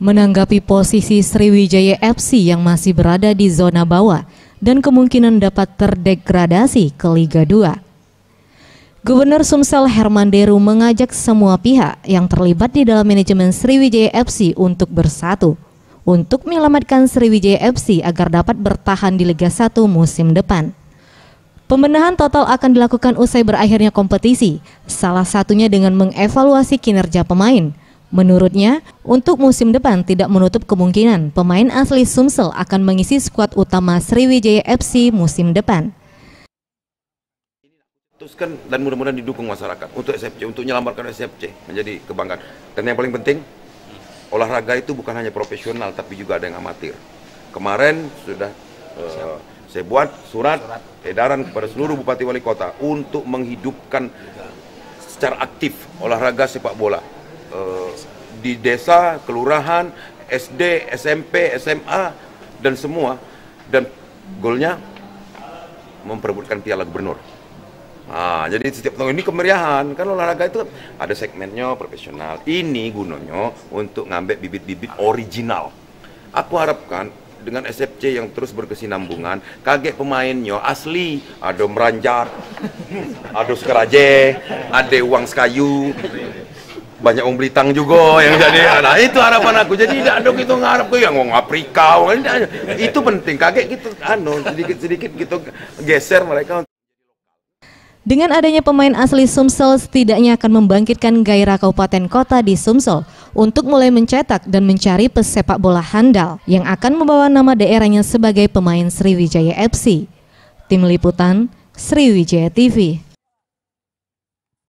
Menanggapi posisi Sriwijaya FC yang masih berada di zona bawah dan kemungkinan dapat terdegradasi ke Liga 2, Gubernur Sumsel Herman Deru mengajak semua pihak yang terlibat di dalam manajemen Sriwijaya FC untuk bersatu untuk menyelamatkan Sriwijaya FC agar dapat bertahan di Liga 1 musim depan. Pembenahan total akan dilakukan usai berakhirnya kompetisi, salah satunya dengan mengevaluasi kinerja pemain. Menurutnya, untuk musim depan tidak menutup kemungkinan pemain asli Sumsel akan mengisi skuad utama Sriwijaya FC musim depan. Teruskan dan mudah-mudahan didukung masyarakat untuk SFC, untuk menyelamatkan SFC menjadi kebanggaan. Dan yang paling penting, olahraga itu bukan hanya profesional tapi juga ada yang amatir. Kemarin sudah saya buat surat edaran kepada seluruh bupati wali kota untuk menghidupkan secara aktif olahraga sepak bola di desa, kelurahan, SD, SMP, SMA dan semua, dan goalnya memperebutkan piala gubernur. Nah, jadi setiap tahun ini kemeriahan, kan olahraga itu ada segmennya profesional. Ini gunanya untuk ngambil bibit-bibit original. Aku harapkan dengan SFC yang terus berkesinambungan, kaget pemainnya asli, ada Meranjar, ada Sekeraje, ada Uang Sekayu, banyak orang Belitang juga yang jadi. Nah, itu harapan aku. Jadi tidak ada gitu ngarep ke yang orang Afrika, itu penting. Kaget gitu, sedikit-sedikit gitu geser mereka. Dengan adanya pemain asli Sumsel, setidaknya akan membangkitkan gairah kabupaten kota di Sumsel untuk mulai mencetak dan mencari pesepak bola handal yang akan membawa nama daerahnya sebagai pemain Sriwijaya FC. Tim Liputan, Sriwijaya TV.